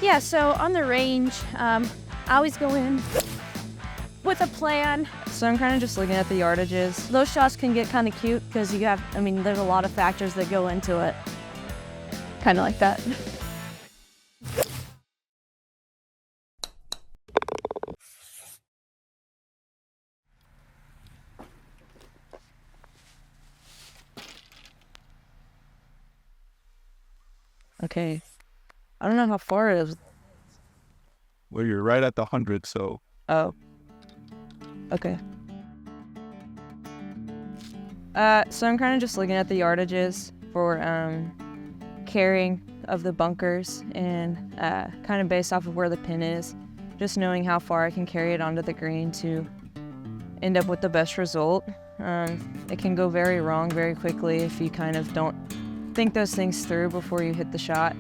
Yeah, so on the range, I always go in with a plan. So I'm kind of just looking at the yardages. Those shots can get kind of cute because there's a lot of factors that go into it. Kind of like that. Okay. I don't know how far it is. Well, you're right at the 100, so. Oh. Okay. So I'm kind of just looking at the yardages for carrying of the bunkers and kind of based off of where the pin is, just knowing how far I can carry it onto the green to end up with the best result. It can go very wrong very quickly if you kind of don't think those things through before you hit the shot.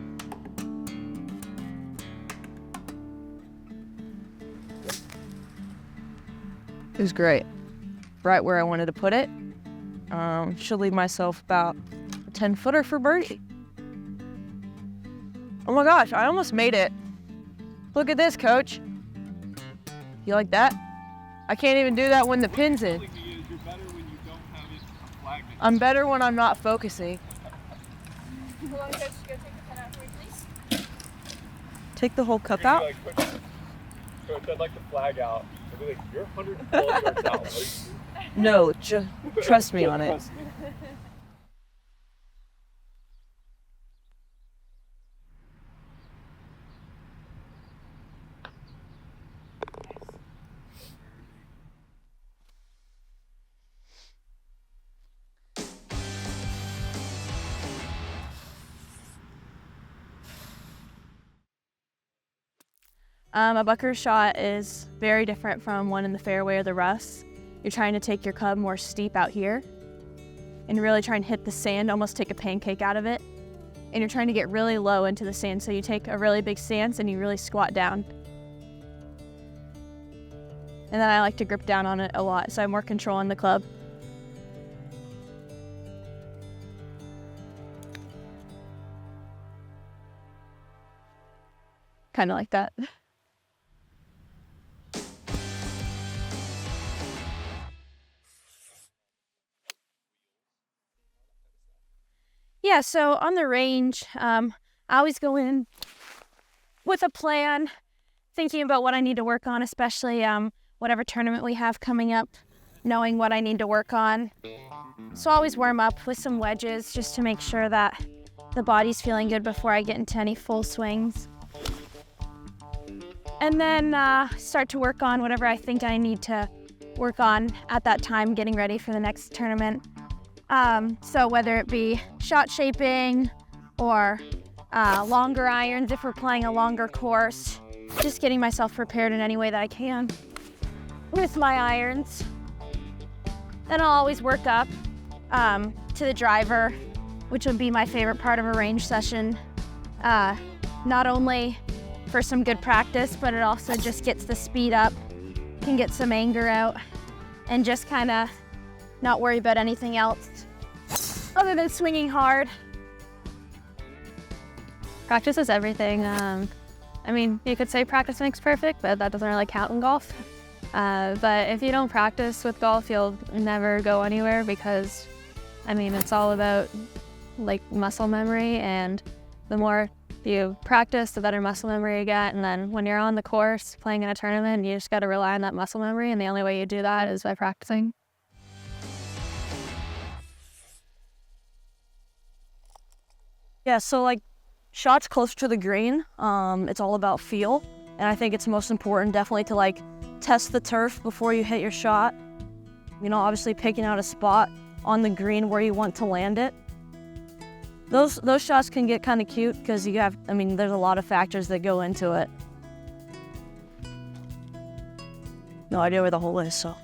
It was great. Right where I wanted to put it. Should leave myself about a 10-footer for birdie. Oh my gosh, I almost made it. Look at this, coach. You like that? I can't even do that when the pin's in. I'm better when I'm not focusing. Hold on, coach, go take the pen out for me, please. Take the whole cup out? Coach, I'd like the flag out. I'd be like, you're 112 yards out. Like, No, trust me on it. trust me. A bunker shot is very different from one in the fairway or the rough. You're trying to take your club more steep out here and really try and hit the sand, almost take a pancake out of it. And you're trying to get really low into the sand. So you take a really big stance and you really squat down. And then I like to grip down on it a lot, so I have more control on the club. Kind of like that. Yeah, so on the range, I always go in with a plan, thinking about what I need to work on, especially whatever tournament we have coming up, knowing what I need to work on. So I always warm up with some wedges just to make sure that the body's feeling good before I get into any full swings. And then start to work on whatever I think I need to work on at that time, getting ready for the next tournament. So whether it be shot shaping or longer irons if we're playing a longer course, just getting myself prepared in any way that I can with my irons. Then I'll always work up to the driver, which would be my favorite part of a range session. Not only for some good practice, but it also just gets the speed up, can get some anger out, and just kind of not worry about anything else other than swinging hard. Practice is everything. You could say practice makes perfect, but that doesn't really count in golf. But if you don't practice with golf, you'll never go anywhere because, it's all about muscle memory, and the more you practice, the better muscle memory you get. And then when you're on the course playing in a tournament, you just got to rely on that muscle memory, and the only way you do that is by practicing. Yeah, so shots closer to the green, it's all about feel. And I think it's most important definitely to test the turf before you hit your shot. Obviously picking out a spot on the green where you want to land it. Those shots can get kind of cute because there's a lot of factors that go into it. No idea where the hole is, so.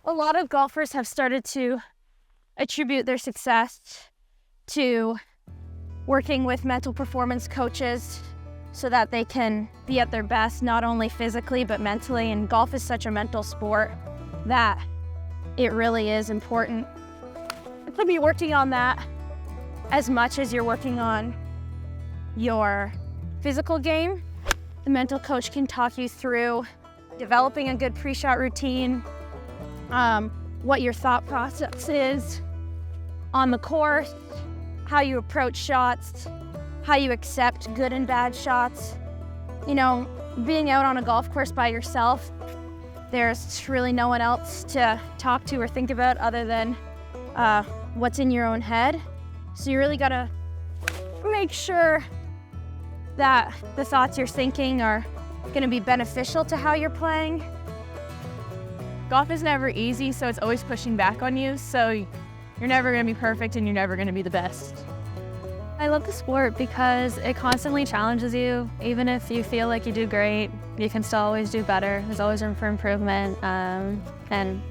A lot of golfers have started to attribute their success to working with mental performance coaches so that they can be at their best, not only physically, but mentally. And golf is such a mental sport that it really is important to be working on that as much as you're working on your physical game. The mental coach can talk you through developing a good pre-shot routine, what your thought process is on the course, how you approach shots, how you accept good and bad shots. You know, being out on a golf course by yourself, there's really no one else to talk to or think about other than what's in your own head. So you really gotta make sure that the thoughts you're thinking are gonna be beneficial to how you're playing. Golf is never easy, so it's always pushing back on you. So you're never gonna be perfect and you're never gonna be the best. I love the sport because it constantly challenges you. Even if you feel like you do great, you can still always do better. There's always room for improvement. And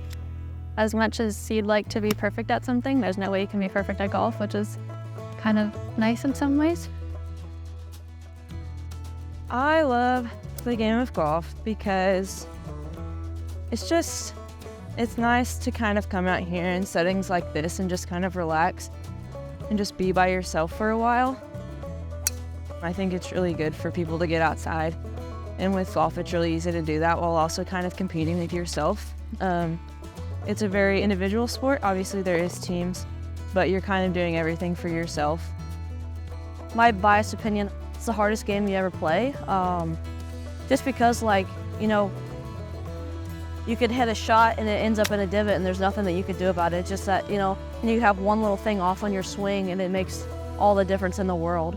as much as you'd like to be perfect at something, there's no way you can be perfect at golf, which is kind of nice in some ways. I love the game of golf because it's nice to kind of come out here in settings like this and just kind of relax and just be by yourself for a while. I think it's really good for people to get outside. And with golf, it's really easy to do that while also kind of competing with yourself. It's a very individual sport. Obviously there is teams, but you're kind of doing everything for yourself. My biased opinion, it's the hardest game you ever play. Just because, like, you know, you could hit a shot and it ends up in a divot and there's nothing that you could do about it. It's just that, you know, you have one little thing off on your swing and it makes all the difference in the world.